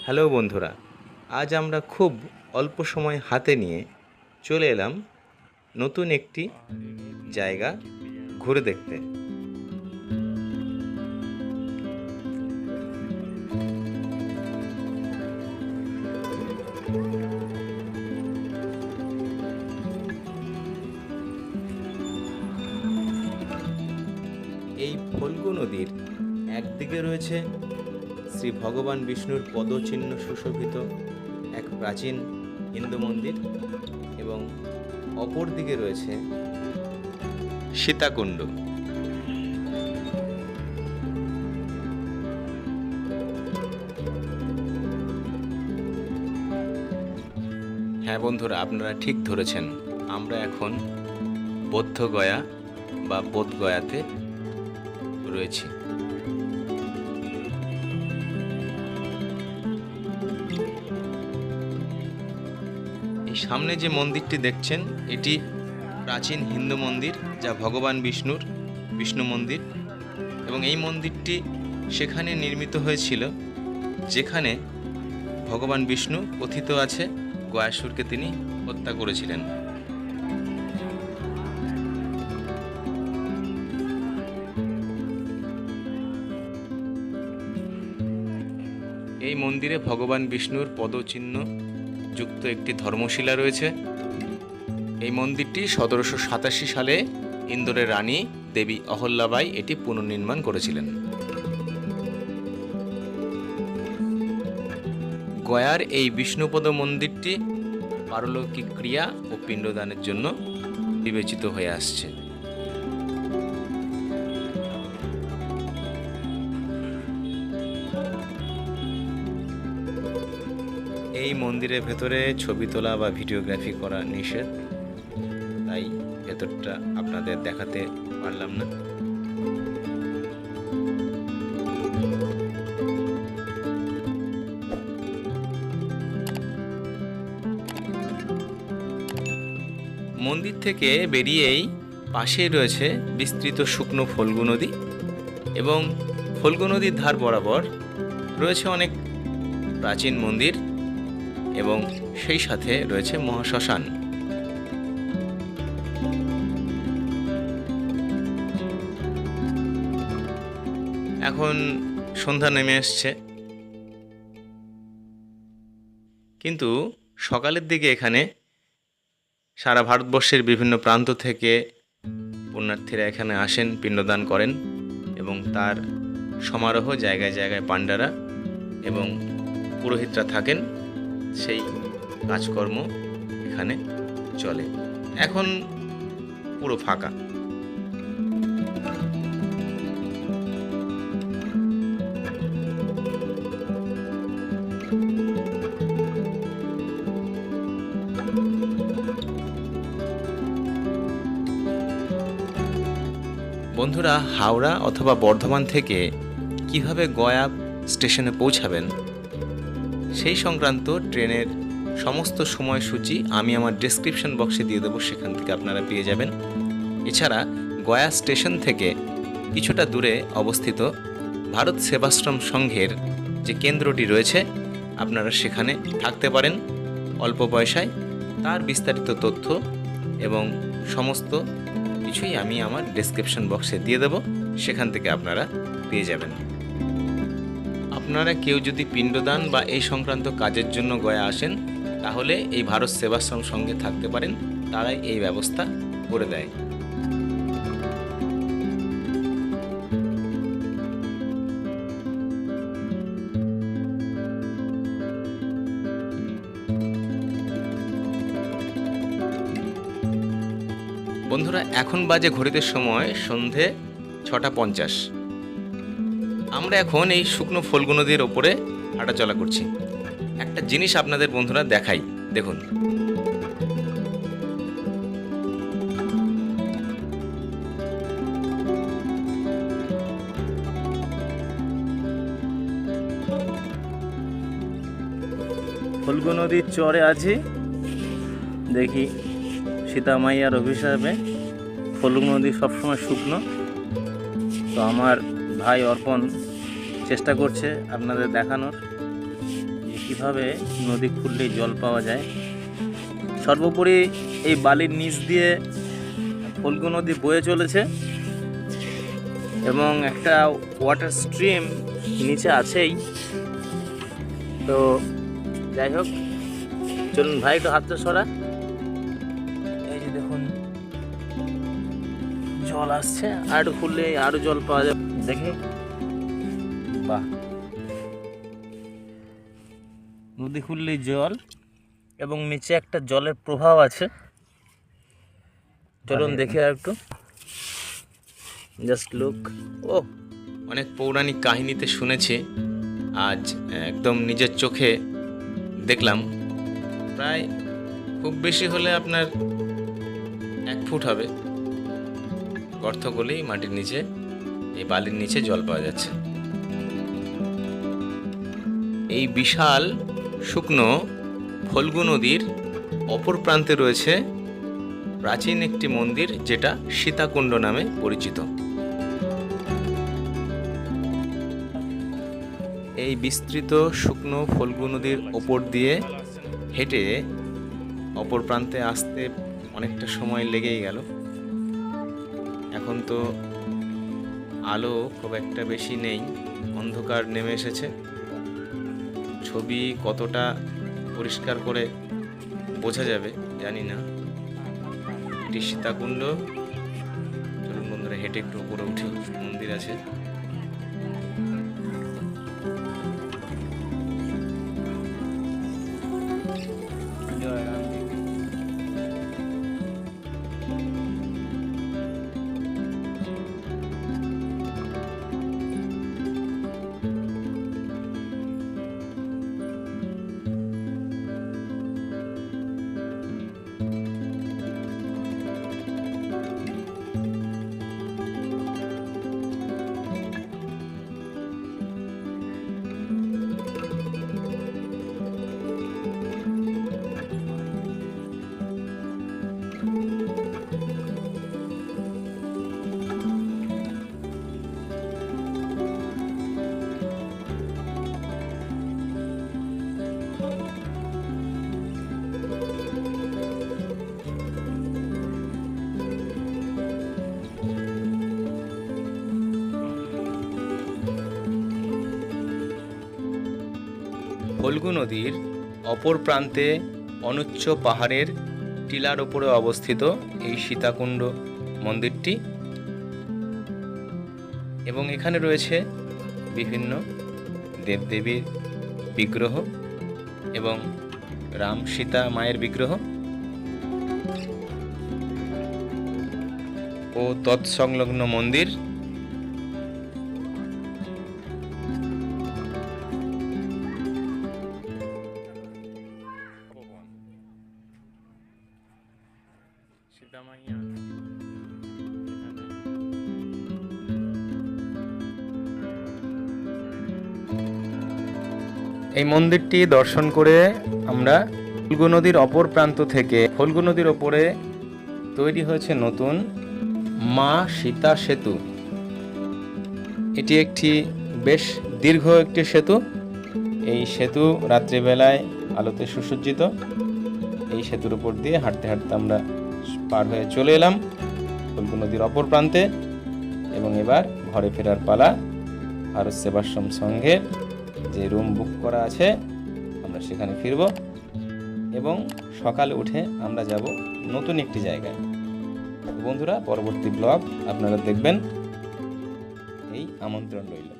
Hello বন্ধুরা, আজ আমরা খুব অল্প সময় হাতে নিয়ে চলে এলাম নতুন একটি জায়গা ঘুরে দেখতে। এই ফল্গু নদীর একদিকে রয়েছে শ্রী ভগবান বিষ্ণুর পদচিহ্ন সুশোভিত এক প্রাচীন হিন্দু মন্দির এবং অপর দিকে রয়েছে সীতাকুণ্ড। হ্যাঁ বন্ধুরা, আপনারা ঠিক ধরেছেন, আমরা এখন বোধগয়া বা বোধগয়াতে রয়েছি। এই সামনে যে মন্দিরটি দেখছেন, এটি প্রাচীন হিন্দু মন্দির, যা ভগবান বিষ্ণু মন্দির, এবং এই মন্দিরটি সেখানে নির্মিত হয়েছিল যেখানে ভগবান বিষ্ণু কথিত আছে গয়াসুরকে তিনি হত্যা করেছিলেন। এই মন্দিরে ভগবান বিষ্ণুর পদচিহ্ন যুক্ত একটি ধর্মশিলা রয়েছে। এই মন্দিরটি 1787 সালে ইন্দোরের রানী দেবী অহল্যাবাই এটি পুনর্নির্মাণ করেছিলেন। গয়ার এই বিষ্ণুপদ মন্দিরটি পারলৌকিক ক্রিয়া ও পিণ্ডদানের জন্য বিবেচিত হয়ে আসছে। এই মন্দিরের ভেতরে ছবি তোলা বা ভিডিওগ্রাফি করা নিষেধ, তাই ভেতরটা আপনাদের দেখাতে পারলাম না। মন্দির থেকে বেরিয়েই পাশেই রয়েছে বিস্তৃত শুকনো ফল্গু নদী, এবং ফল্গু নদীর ধার বরাবর রয়েছে অনেক প্রাচীন মন্দির এবং সেই সাথে রয়েছে মহাশ্মশান। এখন সন্ধ্যা নেমে এসছে, কিন্তু সকালের দিকে এখানে সারা ভারতবর্ষের বিভিন্ন প্রান্ত থেকে পুণ্যার্থীরা এখানে আসেন, পিণ্ডদান করেন, এবং তার সমারোহ জায়গায় জায়গায় পাণ্ডারা এবং পুরোহিতরা থাকেন। সেই কাজকর্ম এখানে চলে। এখন পুরো ফাঁকা। বন্ধুরা, হাওড়া অথবা বর্ধমান থেকে কিভাবে গয়া স্টেশনে পৌঁছাবেন সেই সংক্রান্ত ট্রেনের সমস্ত সময়সূচি আমি আমার ডেসক্রিপশন বক্সে দিয়ে দেবো, সেখান থেকে আপনারা পেয়ে যাবেন। এছাড়া গয়া স্টেশন থেকে কিছুটা দূরে অবস্থিত ভারত সেবাশ্রম সংঘের যে কেন্দ্রটি রয়েছে, আপনারা সেখানে থাকতে পারেন অল্প পয়সায়। তার বিস্তারিত তথ্য এবং সমস্ত কিছুই আমি আমার ডেসক্রিপশন বক্সে দিয়ে দেবো, সেখান থেকে আপনারা পেয়ে যাবেন। আপনারা কেউ যদি পিণ্ডদান বা এই সংক্রান্ত কাজের জন্য গয়া আসেন, তাহলে এই ভারত সেবাশ্রম সঙ্গে থাকতে পারেন, তারাই এই ব্যবস্থা করে দেয়। বন্ধুরা, এখন বাজে ঘড়িতে সময় সন্ধে 6:50। আমরা এখন এই শুকনো ফল্গু নদীর ওপরে হাঁটাচলা করছি। একটা জিনিস আপনাদের বন্ধুরা দেখাই, দেখুন। ফল্গু নদীর চরে আছি, দেখি সীতা মাইয়ার অভিশাপে ফল্গু নদী সবসময় শুকনো। তো আমার ভাই অর্পণ চেষ্টা করছে আপনাদের দেখানোর যে কীভাবে নদী খুললেই জল পাওয়া যায়। সর্বোপরি এই বালির নিচ দিয়ে ফল্গু নদী বয়ে চলেছে এবং একটা ওয়াটার স্ট্রিম নিচে আছেই। তো যাই হোক, চলুন ভাই একটু হাতটা সরা। এই যে দেখুন জল আসছে, আর একটু খুললে আরো জল পাওয়া যাবে। দেখি, বাহ, নদী খুললেই জল এবং নিচে একটা জলের প্রভাব আছে। চলুন দেখি আর একটু, জাস্ট লুক। ও, অনেক পৌরাণিক কাহিনীতে শুনেছি, আজ একদম নিজের চোখে দেখলাম। প্রায় খুব বেশি হলে আপনার 1 ফুট হবে গর্ত গলেই মাটির নিচে, এই বালির নিচে জল পাওয়া যাচ্ছে। এই বিশাল শুকনো ফল্গু নদীর অপর প্রান্তে রয়েছে প্রাচীন একটি মন্দির, যেটা সীতাকুণ্ড নামে পরিচিত। এই বিস্তৃত শুকনো ফল্গু নদীর ওপর দিয়ে হেঁটে অপর প্রান্তে আসতে অনেকটা সময় লেগেই গেল। এখন তো আলো খুব একটা বেশি নেই, অন্ধকার নেমে এসেছে। ছবি কতটা পরিষ্কার করে বোঝা যাবে জানি না। এটি সীতাকুণ্ড। চলুন বন্ধুরা, হেঁটে একটু উপরে উঠি, মন্দির আছে। ফল্গু নদীর অপর প্রান্তে অনুচ্চ পাহাড়ের টিলার উপরে অবস্থিত এই সীতাকুণ্ড মন্দিরটি, এবং এখানে রয়েছে বিভিন্ন দেবদেবীর বিগ্রহ এবং রাম সীতা মায়ের বিগ্রহ ও তৎসংলগ্ন মন্দির। এই মন্দিরটি দর্শন করে আমরা ফল্গু নদীর অপর প্রান্ত থেকে, ফল্গু নদীর ওপরে তৈরি হয়েছে নতুন মা সীতা সেতু। এটি একটি বেশ দীর্ঘ একটি সেতু। এই সেতু রাত্রিবেলায় আলোতে সুসজ্জিত। এই সেতুর উপর দিয়ে হাঁটতে হাঁটতে আমরা পার হয়ে চলে এলাম ফল্গু নদীর অপর প্রান্তে, এবং এবার ঘরে ফেরার পালা। ভারত সেবাশ্রম সংঘের যে রুম বুক করা আছে আমরা সেখানে ফিরব, এবং সকালে উঠে আমরা যাব নতুন একটি জায়গায়। বন্ধুরা, পরবর্তী ব্লগ আপনারা দেখবেন, এই আমন্ত্রণ রইল।